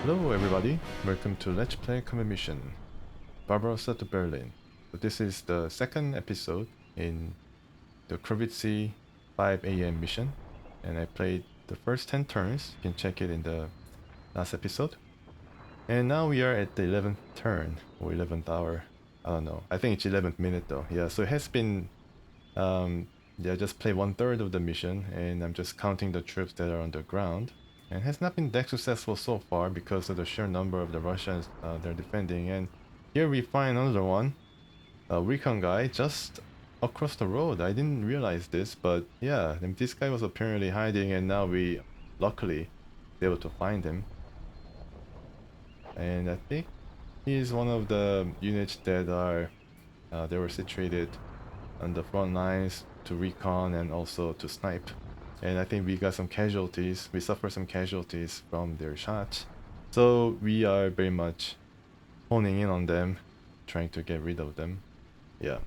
Hello everybody, welcome to Let's Play Common Mission, Barbarossa to Berlin. So this is the second episode in the Kurovitsy 5 AM mission, and I played the first 10 turns. You can check it in the last episode. And now we are at the 11th turn, or 11th hour, I don't know. I think it's 11th minute though. Yeah, so it has been, just play 1/3 of the mission, and I'm just counting the troops that are on the ground. And has not been that successful so far because of the sheer number of the Russians they're defending. And here we find another one, a recon guy just across the road. I didn't realize this, but yeah, this guy was apparently hiding, and now we luckily were able to find him. And I think he's one of the units that are they were situated on the front lines to recon and also to snipe. And I think we got some casualties. We suffered some casualties from their shots. So we are very much honing in on them, trying to get rid of them. Yeah.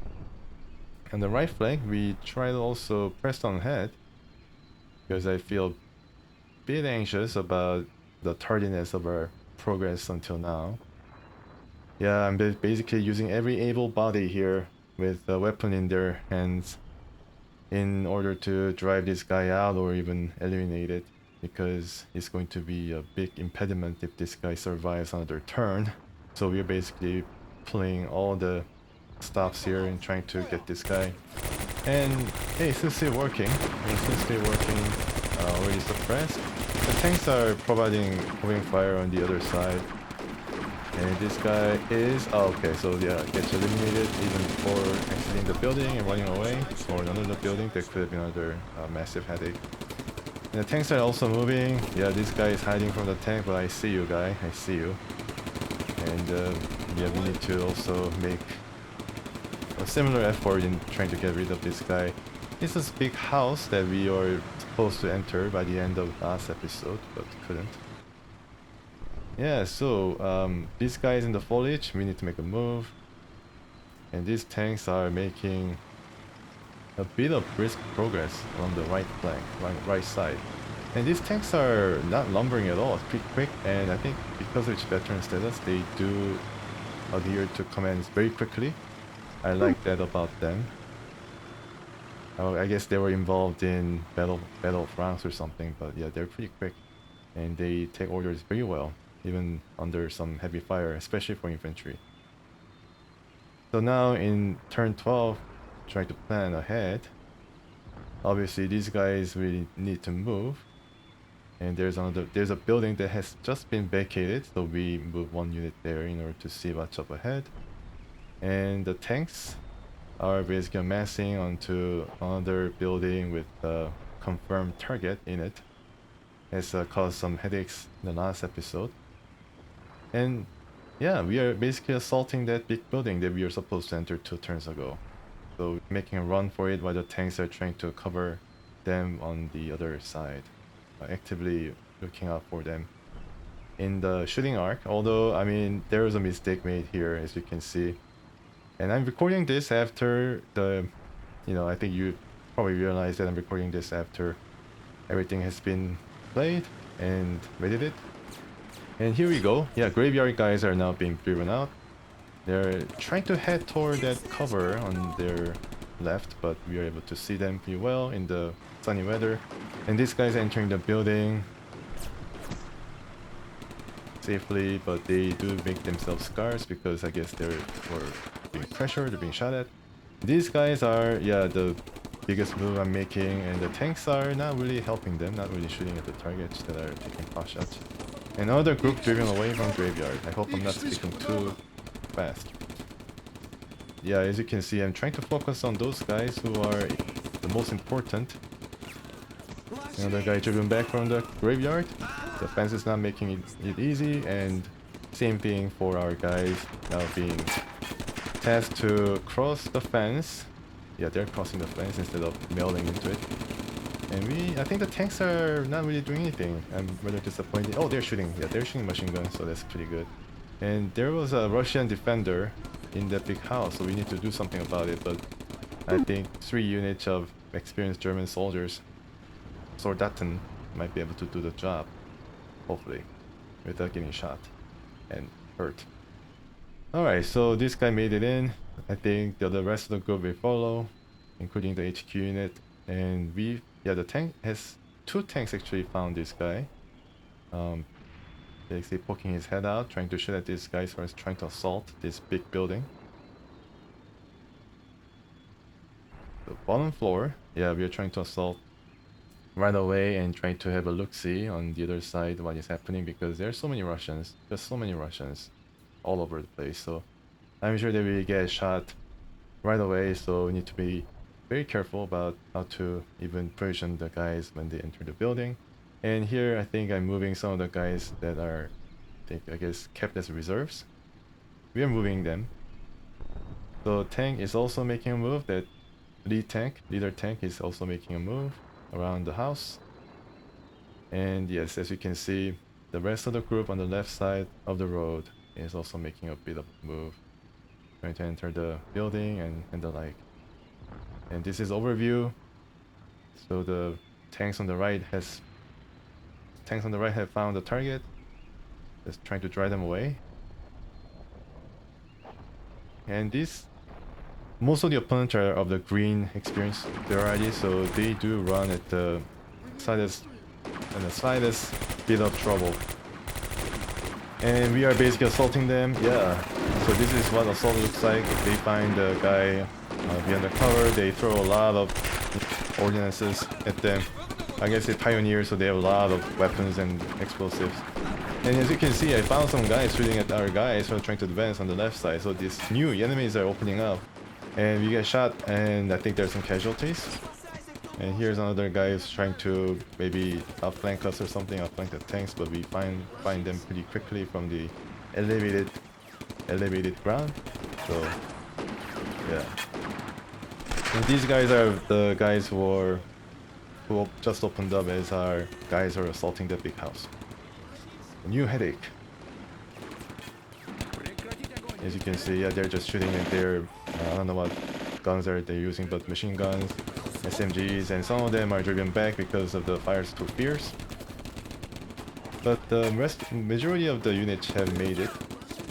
On the right flank, we try to also press on ahead because I feel a bit anxious about the tardiness of our progress until now. Yeah, I'm basically using every able body here with a weapon in their hands in order to drive this guy out or even eliminate it, because it's going to be a big impediment if this guy survives another turn. So we're basically pulling all the stops here and trying to get this guy. And hey, it's still working. It's still working. Already suppressed. The tanks are providing moving fire on the other side. And this guy is... oh, okay, so yeah, gets eliminated even before exiting the building and running away. Or another building, that could have been another massive headache. And the tanks are also moving. Yeah, this guy is hiding from the tank, but I see you, guy. I see you. And yeah, we need to also make a similar effort in trying to get rid of this guy. This is a big house that we are supposed to enter by the end of last episode, but couldn't. Yeah, so these guys in the foliage, we need to make a move. And these tanks are making a bit of brisk progress on the right flank, right side. And these tanks are not lumbering at all, it's pretty quick, and I think because of its veteran status, they do adhere to commands very quickly. I like that about them. I guess they were involved in Battle of France or something, but yeah, they're pretty quick. And they take orders very well, even under some heavy fire, especially for infantry. So now in turn 12, trying to plan ahead. Obviously these guys really need to move. And there's a building that has just been vacated, so we move one unit there in order to see what's up ahead. And the tanks are basically amassing onto another building with a confirmed target in it. Has caused some headaches in the last episode. And yeah, we are basically assaulting that big building that we were supposed to enter 2 turns ago. So making a run for it while the tanks are trying to cover them on the other side. Actively looking out for them in the shooting arc. Although, I mean, there was a mistake made here, as you can see. And I'm recording this after the, I think you probably realize that I'm recording this after everything has been played and edited. And here we go. Yeah, graveyard guys are now being driven out. They're trying to head toward that cover on their left, but we are able to see them pretty well in the sunny weather. And these guys entering the building safely, but they do make themselves scars because I guess they're being pressured, they're being shot at. These guys are, yeah, the biggest move I'm making, and the tanks are not really helping them, not really shooting at the targets that are taking pot shots. Another group driven away from graveyard. I hope I'm not speaking too fast. Yeah, as you can see, I'm trying to focus on those guys who are the most important. Another guy driven back from the graveyard. The fence is not making it easy, and same thing for our guys now being tasked to cross the fence. Yeah, they're crossing the fence instead of mailing into it. And I think the tanks are not really doing anything. I'm rather disappointed. Oh, they're shooting. Yeah, they're shooting machine guns, so that's pretty good. And there was a Russian defender in that big house, so we need to do something about it. But I think 3 units of experienced German soldiers, Soldaten, might be able to do the job. Hopefully. without getting shot and hurt. Alright, so this guy made it in. I think the rest of the group will follow, including the HQ unit. And the tank has 2 tanks actually found this guy. Basically poking his head out, trying to shoot at these guys who are trying to assault this big building. The bottom floor, yeah, we are trying to assault right away and trying to have a look-see on the other side what is happening, because there are so many Russians, just so many Russians all over the place. So I'm sure they will get shot right away, so we need to be very careful about how to even position the guys when they enter the building. And here I think I'm moving some of the guys that are, I guess, kept as reserves. We are moving them. So tank is also making a move. That leader tank is also making a move around the house. And yes, as you can see, the rest of the group on the left side of the road is also making a bit of a move, trying to enter the building and the like. And this is overview. So the tanks on the right have found the target. Just trying to drive them away. And most of the opponents are of the green experience already, so they do run at the slightest bit of trouble. And we are basically assaulting them. Yeah, so this is what assault looks like. If they find the guy behind the cover, they throw a lot of ordnances at them. I guess they're pioneers, so they have a lot of weapons and explosives. And as you can see, I found some guys shooting at our guys who are trying to advance on the left side. So these new enemies are opening up. And we get shot, and I think there's some casualties. And here's another guy who's trying to maybe outflank us or something, outflank the tanks, but we find them pretty quickly from the elevated ground. So yeah. And these guys are the guys who just opened up as our guys are assaulting the big house. A new headache. As you can see, yeah, they're just shooting at their, I don't know what guns they're using, but machine guns, SMGs, and some of them are driven back because of the fire's too fierce. But the majority of the units have made it,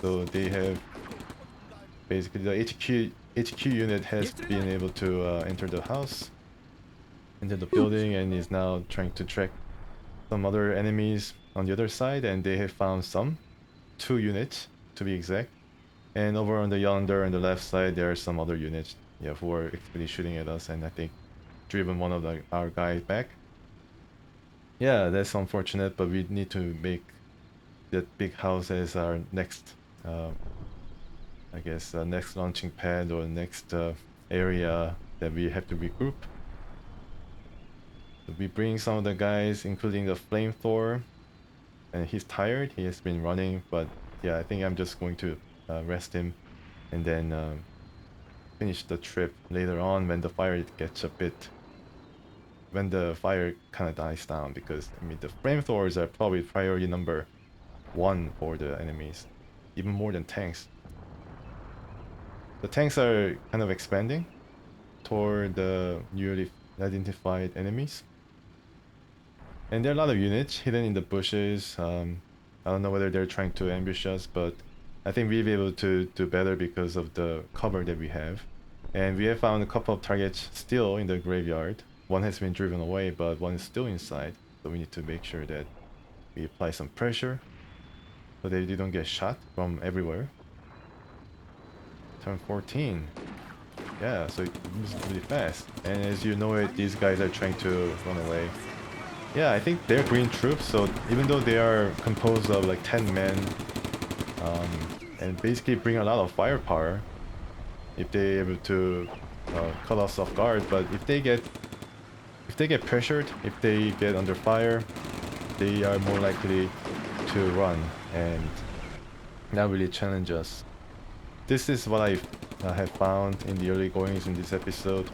so they have basically the HQ unit has been able to enter the house, into the building, and is now trying to track some other enemies on the other side, and they have found 2 units to be exact. And over on the yonder on the left side, there are some other units, yeah, who are actually shooting at us, and I think driven one of our guys back. Yeah, that's unfortunate, but we need to make that big house as our next, I guess, next launching pad or next area that we have to regroup. So we bring some of the guys, including the flamethrower, and he's tired. He has been running, but yeah, I think I'm just going to rest him and then finish the trip later on when the fire kind of dies down, because I mean the flamethrowers are probably priority number 1 for the enemies, even more than tanks. The tanks are kind of expanding toward the newly identified enemies, and there are a lot of units hidden in the bushes. I don't know whether they're trying to ambush us, but I think we'll be able to do better because of the cover that we have. And we have found a couple of targets still in the graveyard. One has been driven away, but one is still inside. So we need to make sure that we apply some pressure so that they don't get shot from everywhere. Turn 14. Yeah, so it moves really fast. And as you know it, these guys are trying to run away. Yeah, I think they're green troops, so even though they are composed of like 10 men, and basically bring a lot of firepower if they're able to cut us off guard, but if they get pressured, if they get under fire, they are more likely to run and not really challenge us. This is what I have found in the early goings in this episode,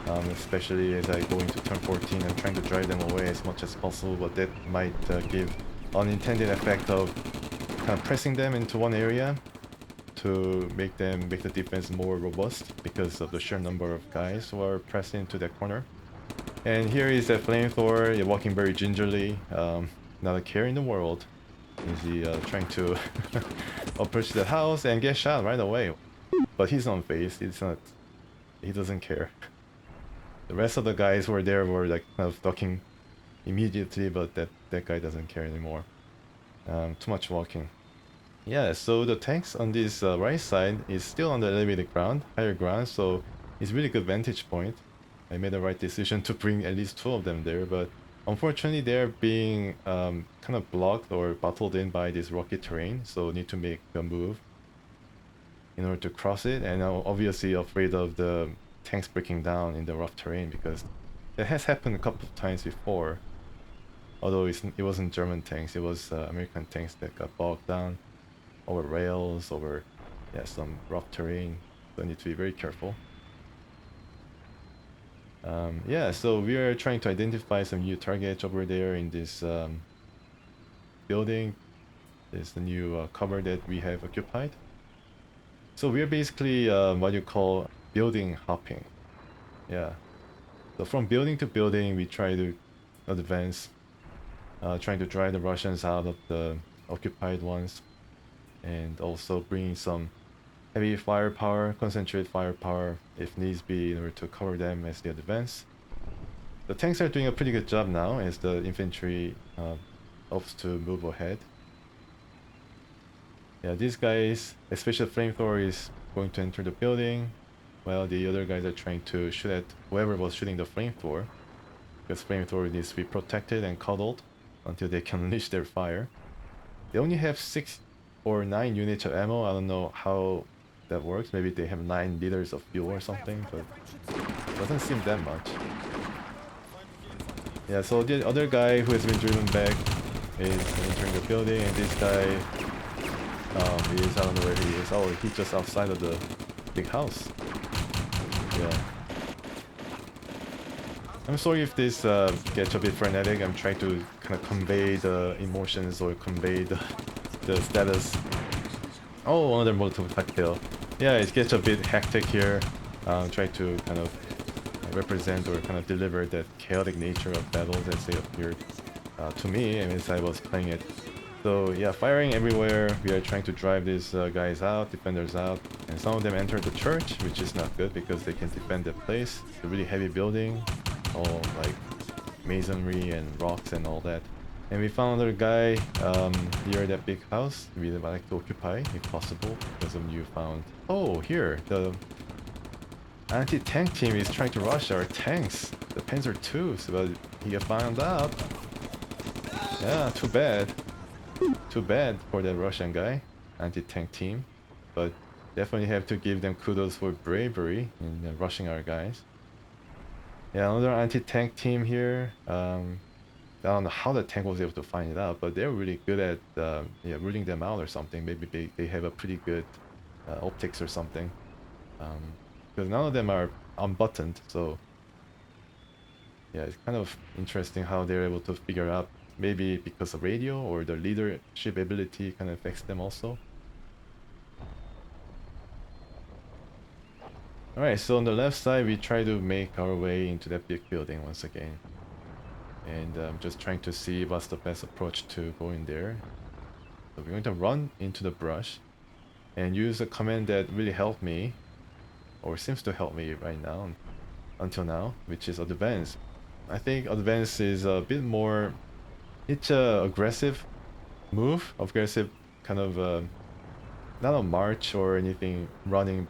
especially as I go into turn 14 and trying to drive them away as much as possible, but that might give unintended effect of kind of pressing them into one area to make the defense more robust because of the sheer number of guys who are pressed into that corner. And here is a flamethrower, walking very gingerly, not a care in the world. Is he trying to approach the house and get shot right away? But he's not phased. He's not. He doesn't care. The rest of the guys who were there were like kind of ducking immediately, but that guy doesn't care anymore. Too much walking. Yeah, so the tanks on this right side is still on the elevated ground, higher ground, so it's really good vantage point. I made the right decision to bring at least 2 of them there, but unfortunately they're being kind of blocked or bottled in by this rocky terrain, so need to make a move in order to cross it, and I'm obviously afraid of the tanks breaking down in the rough terrain because that has happened a couple of times before. Although it wasn't German tanks, it was American tanks that got bogged down over rails, over some rough terrain, so need to be very careful. Yeah, so we are trying to identify some new targets over there in this building. There's the new cover that we have occupied. So we're basically what you call building hopping. Yeah. So from building to building, we try to advance, trying to drive the Russians out of the occupied ones, and also bringing some heavy firepower, concentrated firepower if needs be in order to cover them as they advance. The tanks are doing a pretty good job now as the infantry helps to move ahead. Yeah, these guys, especially the flamethrower, is going to enter the building while the other guys are trying to shoot at whoever was shooting the flamethrower, because flamethrower needs to be protected and cuddled until they can unleash their fire. They only have 6 or 9 units of ammo. I don't know how that works. Maybe they have 9 liters of fuel or something, but it doesn't seem that much. Yeah, so the other guy who has been driven back is entering the building, and this guy is, I don't know where he is. Oh, he's just outside of the big house. Yeah. I'm sorry if this gets a bit frenetic. I'm trying to kind of convey the emotions or convey the status. Oh, another Molotov cocktail. Yeah, it gets a bit hectic here. Try to kind of represent or kind of deliver that chaotic nature of battles as they appeared to me as I was playing it. So yeah, firing everywhere. We are trying to drive these guys out, defenders out, and some of them enter the church, which is not good because they can defend the place. It's a really heavy building, all like masonry and rocks and all that. And we found another guy near that big house we would like to occupy if possible because of newfound. Oh, here the anti-tank team is trying to rush our tanks, the Panzer 2s, but he got found out. Yeah, too bad. Too bad for that Russian guy, anti-tank team, but definitely have to give them kudos for bravery in rushing our guys. Yeah, another anti-tank team here. I don't know how the tank was able to find it out, but they're really good at yeah, rooting them out or something. Maybe they have a pretty good optics or something. Because none of them are unbuttoned, so yeah, it's kind of interesting how they're able to figure out. Maybe because of radio or the leadership ability kind of affects them also. Alright, so on the left side we try to make our way into that big building once again. And I'm just trying to see what's the best approach to go in there. So we're going to run into the brush and use a command that really helped me, or seems to help me right now, until now, which is advance. I think advance is a bit more, it's a aggressive move, aggressive kind of, not a march or anything running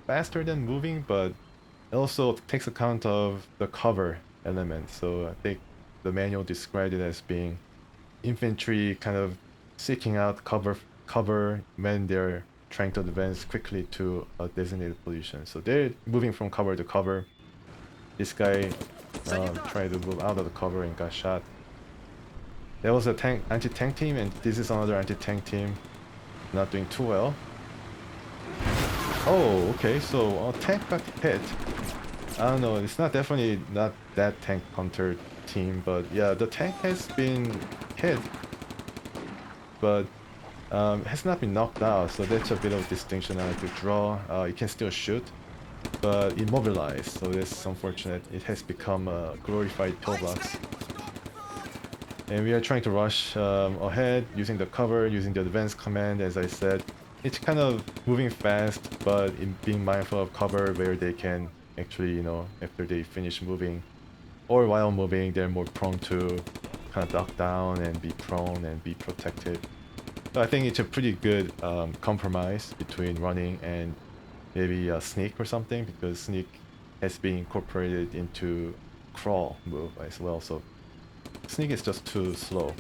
faster than moving, but it also takes account of the cover element. So I think the manual described it as being infantry kind of seeking out cover when they're trying to advance quickly to a designated position. So they're moving from cover to cover. This guy tried to move out of the cover and got shot. There was a anti-tank team, and this is another anti-tank team. Not doing too well. Oh, okay, so a tank got hit. I don't know, it's definitely not that tank hunter team, but yeah, the tank has been hit, but has not been knocked out, so that's a bit of distinction I like to draw. It can still shoot, but immobilized, so that's unfortunate. It has become a glorified pillbox. And we are trying to rush ahead using the cover, using the advanced command, as I said. It's kind of moving fast, but in being mindful of cover where they can actually, you know, after they finish moving or while moving, they're more prone to kind of duck down and be prone and be protected. So I think it's a pretty good compromise between running and maybe a sneak or something, because sneak has been incorporated into crawl move as well. So sneak is just too slow.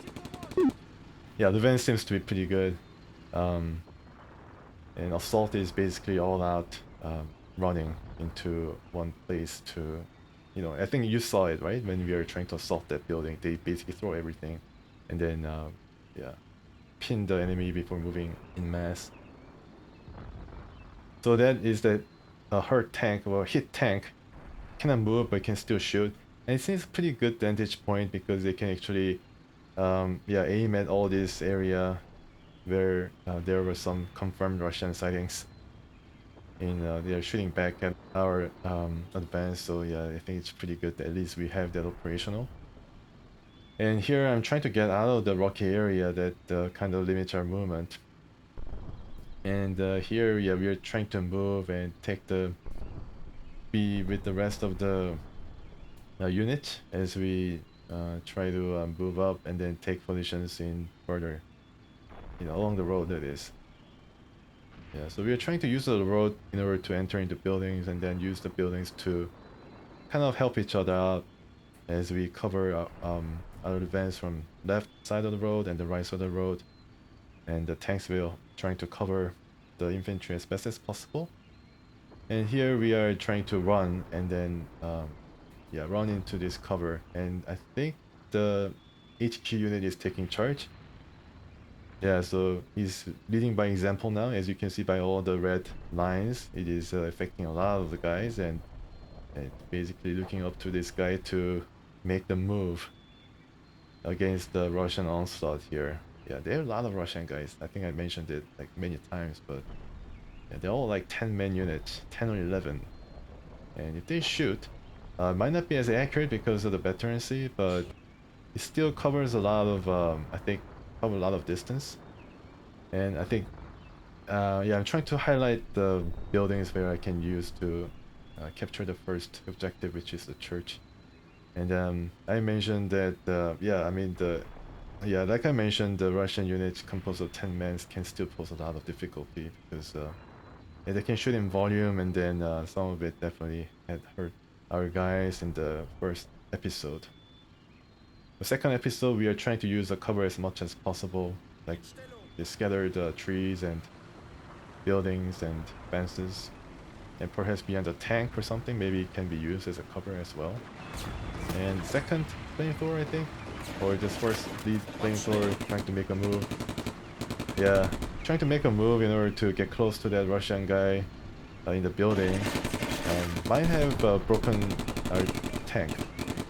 Yeah, the van seems to be pretty good. Um, and assault is basically all out running into one place to, you know, I think you saw it, right? When we were trying to assault that building, they basically throw everything and then, yeah, pin the enemy before moving in mass. So that is that hurt tank or hit tank cannot move but can still shoot. And it seems pretty good vantage point because they can actually, yeah, aim at all this area where there were some confirmed Russian sightings. They are shooting back at our advance, so yeah, I think it's pretty good that at least we have that operational. And here I'm trying to get out of the rocky area that kind of limits our movement. And here, yeah, we are trying to move and be with the rest of the unit as we try to move up and then take positions in further, you know, along the road that is. Yeah, so we are trying to use the road in order to enter into buildings and then use the buildings to kind of help each other out as we cover our advance from left side of the road and the right side of the road, and the tanks will trying to cover the infantry as best as possible. And here we are trying to run and then yeah, run into this cover, and I think the HQ unit is taking charge. Yeah, so he's leading by example now. As you can see by all the red lines, it is affecting a lot of the guys, and basically looking up to this guy to make the move against the Russian onslaught here. Yeah, there are a lot of Russian guys. I think I mentioned it like many times, but yeah, they're all like 10-man units, 10 or 11. And if they shoot, might not be as accurate because of the veterancy, but it still covers a lot of, I think, cover a lot of distance. And I think, yeah, I'm trying to highlight the buildings where I can use to capture the first objective, which is the church. And I mentioned that, yeah, I mean, yeah, like I mentioned, the Russian units composed of 10 men can still pose a lot of difficulty because yeah, they can shoot in volume, and then some of it definitely had hurt our guys in the first episode. The second episode, we are trying to use the cover as much as possible, like the scattered trees and buildings and fences, and perhaps behind a tank or something, maybe it can be used as a cover as well. And second flamethrower, I think, or just first lead flamethrower trying to make a move. Yeah, trying to make a move in order to get close to that Russian guy in the building. Might have broken our tank.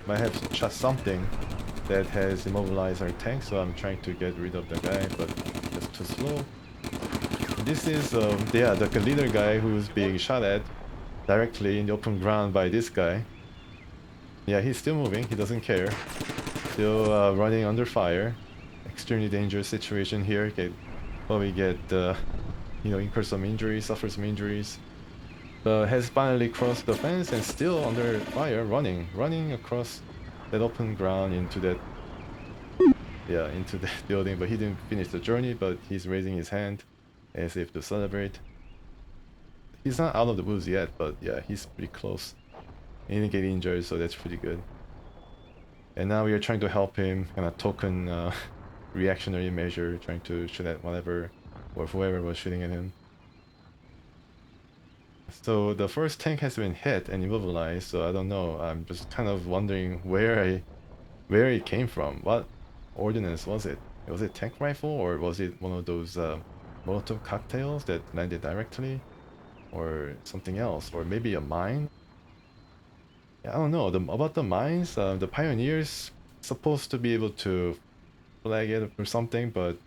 Might have shot something that has immobilized our tank, so I'm trying to get rid of the guy, but just too slow. This is, yeah, the leader guy who's being shot at directly in the open ground by this guy. Yeah, he's still moving, he doesn't care. Still running under fire. Extremely dangerous situation here. Probably get, you know, incur some injuries, suffer some injuries. But has finally crossed the fence and still under fire, running across that open ground into that, yeah, into that building. But he didn't finish the journey, but he's raising his hand as if to celebrate. He's not out of the woods yet, but yeah, he's pretty close. He didn't get injured, so that's pretty good. And now we are trying to help him, kind of token reactionary measure, trying to shoot at whatever or whoever was shooting at him. So the first tank has been hit and immobilized, so I don't know. I'm just kind of wondering where it came from. What ordnance was it? Was it tank rifle, or was it one of those Molotov cocktails that landed directly, or something else, or maybe a mine? Yeah, I don't know. About the mines, the pioneers supposed to be able to flag it or something, but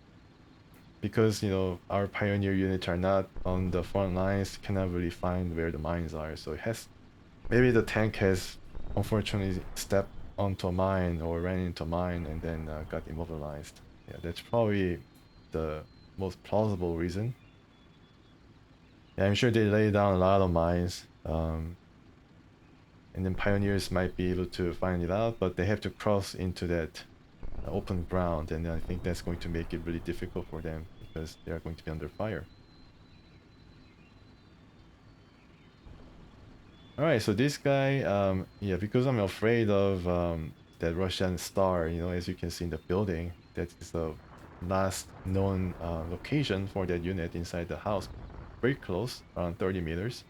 because, you know, our pioneer units are not on the front lines, cannot really find where the mines are. So it has, maybe the tank has unfortunately stepped onto a mine or ran into a mine and then got immobilized. Yeah, that's probably the most plausible reason. Yeah, I'm sure they lay down a lot of mines, and then pioneers might be able to find it out, but they have to cross into that open ground, and I think that's going to make it really difficult for them because they are going to be under fire. All right, so this guy, yeah, because I'm afraid of that Russian star, you know, as you can see in the building, that is the last known location for that unit inside the house, very close, around 30 meters.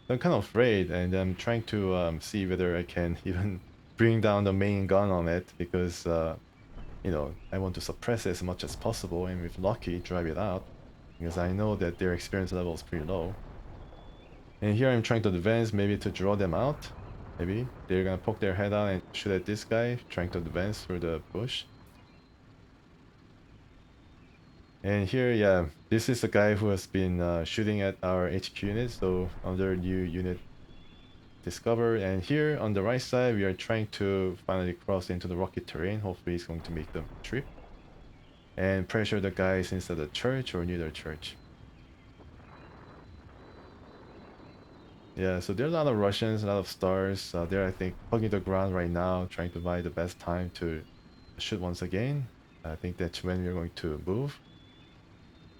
So I'm kind of afraid, and I'm trying to see whether I can even bring down the main gun on it because, you know, I want to suppress it as much as possible, and if lucky, drive it out because I know that their experience level is pretty low. And here I'm trying to advance, maybe to draw them out. Maybe they're gonna poke their head out and shoot at this guy, trying to advance through the bush. And here, yeah, this is the guy who has been shooting at our HQ unit, so under new unit discovered. And here on the right side, we are trying to finally cross into the rocky terrain. Hopefully he's going to make the trip. And pressure the guys inside the church or near the church. Yeah, so there are a lot of Russians, a lot of stars. They're, I think, hugging the ground right now, trying to buy the best time to shoot once again. I think that's when we're going to move.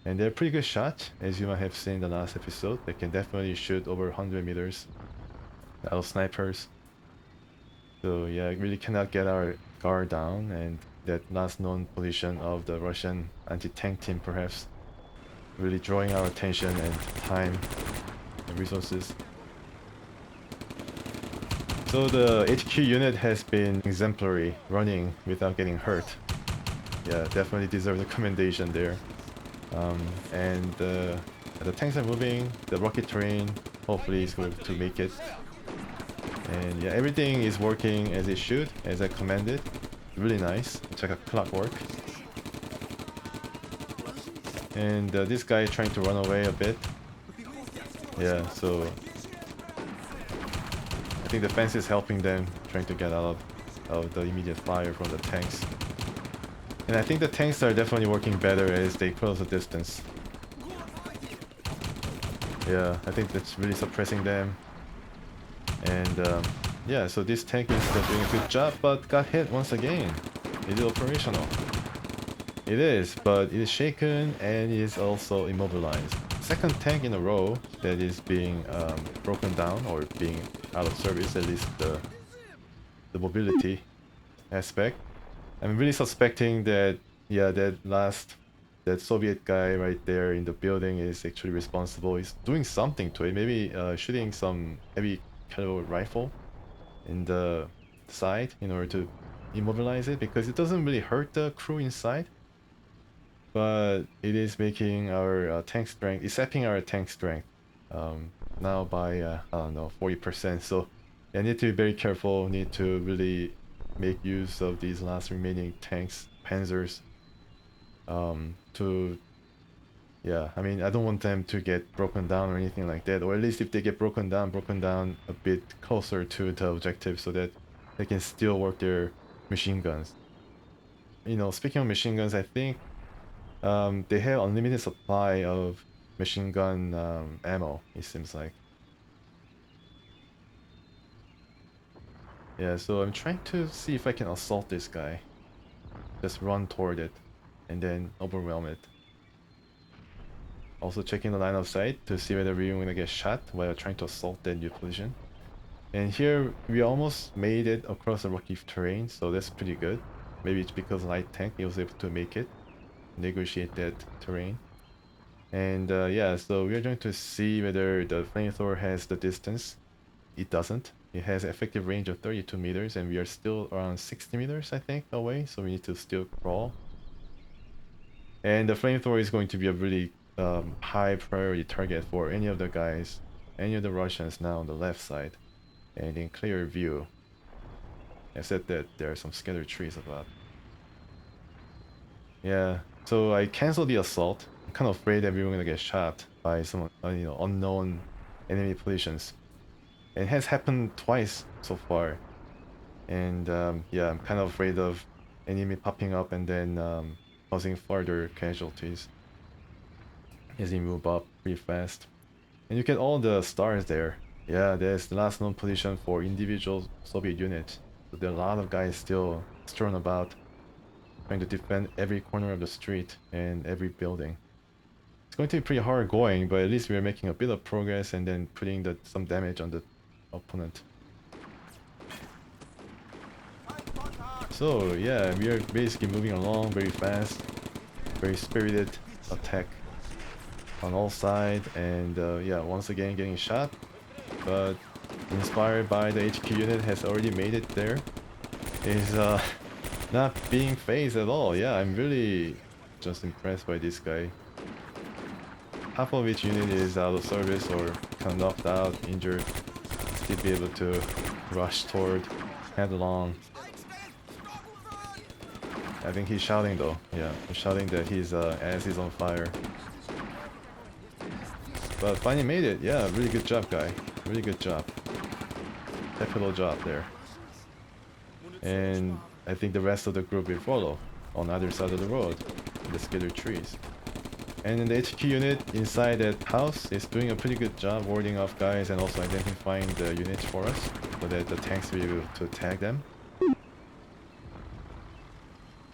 And they're a pretty good shot, as you might have seen in the last episode. They can definitely shoot over 100 meters out of snipers. So yeah, really cannot get our guard down, and that last known position of the Russian anti-tank team perhaps really drawing our attention and time and resources. So the HQ unit has been exemplary, running without getting hurt. Yeah, definitely deserve the commendation there. And the tanks are moving, the rocket terrain hopefully is going to make it. And yeah, everything is working as it should, as I commanded. Really nice. It's like a clockwork. And this guy trying to run away a bit. Yeah, so I think the fence is helping them, trying to get out of the immediate fire from the tanks. And I think the tanks are definitely working better as they close the distance. Yeah, I think that's really suppressing them. And yeah, so this tank is doing a good job, but got hit once again. Is it operational? It is, but it is shaken and it is also immobilized. Second tank in a row that is being broken down or being out of service, at least the mobility aspect. I'm really suspecting that, yeah, that Soviet guy right there in the building is actually responsible. He's doing something to it, maybe shooting some heavy caliber rifle in the side in order to immobilize it, because it doesn't really hurt the crew inside, but it is making our tank strength, it's sapping our tank strength now by I don't know, 40%. So I need to be very careful, need to really make use of these last remaining tanks, Panzers, to, yeah, I mean, I don't want them to get broken down or anything like that, or at least if they get broken down a bit closer to the objective so that they can still work their machine guns. You know, speaking of machine guns, I think they have unlimited supply of machine gun ammo, it seems like. Yeah, so I'm trying to see if I can assault this guy. Just run toward it and then overwhelm it. Also checking the line of sight to see whether we're going to get shot while trying to assault that new position. And here we almost made it across the rocky terrain, so that's pretty good. Maybe it's because light tank was able to make it, negotiate that terrain. And yeah, so we're going to see whether the flamethrower has the distance. It doesn't. It has effective range of 32 meters, and we are still around 60 meters, I think, away, so we need to still crawl. And the flamethrower is going to be a really high priority target for any of the guys, any of the Russians now on the left side, and in clear view. Except that there are some scattered trees about. Yeah, so I canceled the assault. I'm kind of afraid that we were gonna get shot by some you know, unknown enemy positions. It has happened twice so far. And yeah, I'm kind of afraid of enemy popping up and then causing further casualties as he move up pretty fast. And you get all the stars there. Yeah, there's the last known position for individual Soviet units. So there are a lot of guys still strewn about, trying to defend every corner of the street and every building. It's going to be pretty hard going, but at least we're making a bit of progress and then putting some damage on the opponent. So yeah, we are basically moving along very fast, very spirited attack on all sides, and yeah, once again getting shot, but inspired by the HQ unit has already made it there. Is not being phased at all. Yeah, I'm really just impressed by this guy. Half of each unit is out of service or kind of knocked out, injured, still be able to rush toward headlong. I think he's shouting though. Yeah, he's shouting that his ass is on fire. But finally made it. Yeah, really good job, guy. Really good job. Capital job there. And I think the rest of the group will follow on the other side of the road, in the scattered trees. And then the HQ unit inside that house is doing a pretty good job warding off guys and also identifying the units for us so that the tanks will be able to tag them.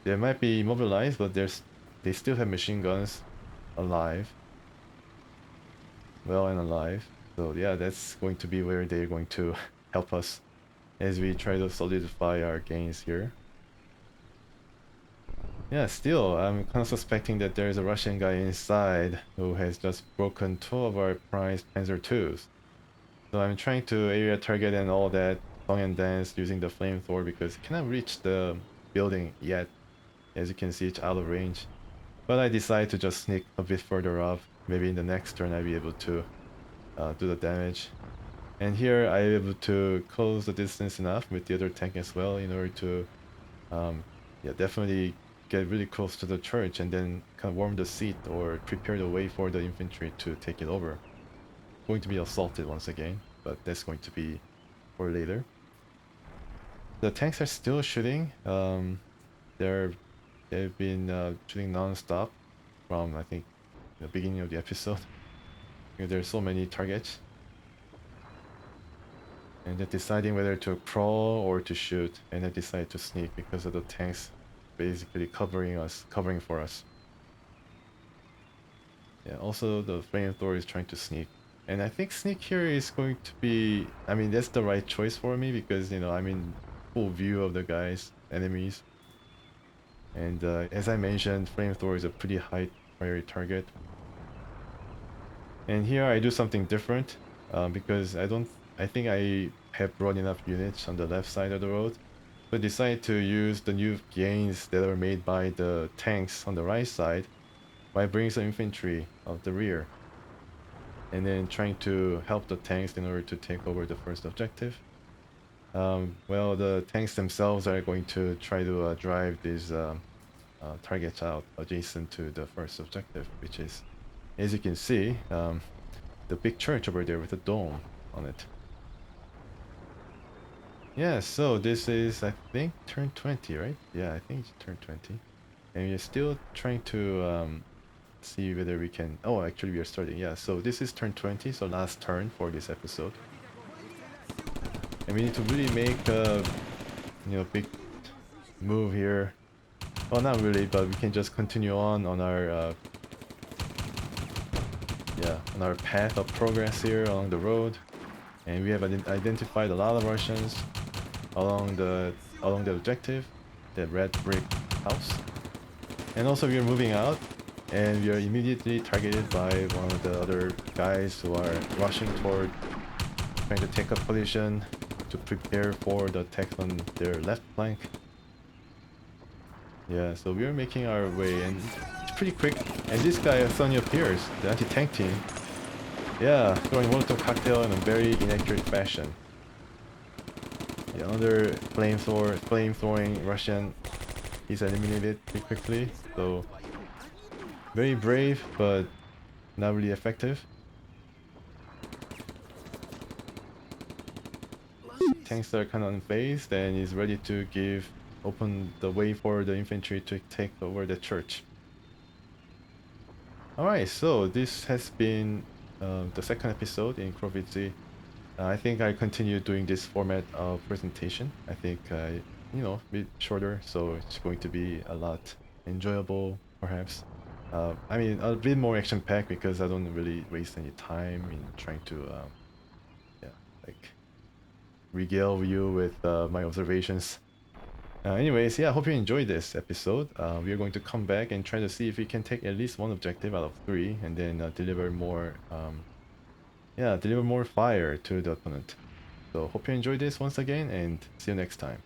They might be immobilized, but they still have machine guns alive. Well and alive. So yeah, that's going to be where they're going to help us as we try to solidify our gains here. Yeah, still, I'm kind of suspecting that there's a Russian guy inside who has just broken 2 of our prized Panzer IIs. So I'm trying to area target and all that, song and dance using the flamethrower because it cannot reach the building yet. As you can see, it's out of range. But I decided to just sneak a bit further up. Maybe in the next turn I'll be able to do the damage. And here I'm able to close the distance enough with the other tank as well in order to yeah, definitely get really close to the church and then kind of warm the seat or prepare the way for the infantry to take it over. Going to be assaulted once again, but that's going to be for later. The tanks are still shooting. They've been shooting non-stop from I think the beginning of the episode. There's so many targets. And they're deciding whether to crawl or to shoot, and I decided to sneak because of the tanks basically covering for us. Yeah, also the flamethrower is trying to sneak. And I think sneak here is going to be, I mean, that's the right choice for me because, you know, I'm in full view of the guys, enemies. And as I mentioned, flamethrower is a pretty high priority target. And here I do something different because I think I have brought enough units on the left side of the road. So I decided to use the new gains that are made by the tanks on the right side by bringing some infantry of the rear. And then trying to help the tanks in order to take over the first objective. Well, the tanks themselves are going to try to drive these targets out adjacent to the first objective, which is, as you can see, the big church over there with a dome on it. Yeah, so this is, I think, turn 20, right? Yeah, I think it's turn 20. And we're still trying to see whether we can... Oh, actually we are starting. Yeah, so this is turn 20, so last turn for this episode. And we need to really make a, you know, big move here. Well, not really, but we can just continue on our yeah, on our path of progress here along the road. And we have identified a lot of Russians along the objective, the red brick house. And also we are moving out, and we are immediately targeted by one of the other guys who are rushing toward, trying to take a position to prepare for the attack on their left flank. Yeah, so we are making our way, and it's pretty quick. And this guy suddenly appears, the anti-tank team. Yeah, throwing Molotov cocktail in a very inaccurate fashion. The other flamethrowing Russian, he's eliminated pretty quickly. So very brave, but not really effective. tanks are kind of unfazed and is ready to open the way for the infantry to take over the church. Alright, so this has been the second episode in Kurovitsy. I think I continue doing this format of presentation. I think, a bit shorter, so it's going to be a lot enjoyable, perhaps. I mean, a bit more action-packed because I don't really waste any time in trying to, yeah, like regale you with my observations. Anyways, yeah, I hope you enjoyed this episode. We are going to come back and try to see if we can take at least one objective out of 3 and then deliver more fire to the opponent. So hope you enjoyed this once again and see you next time.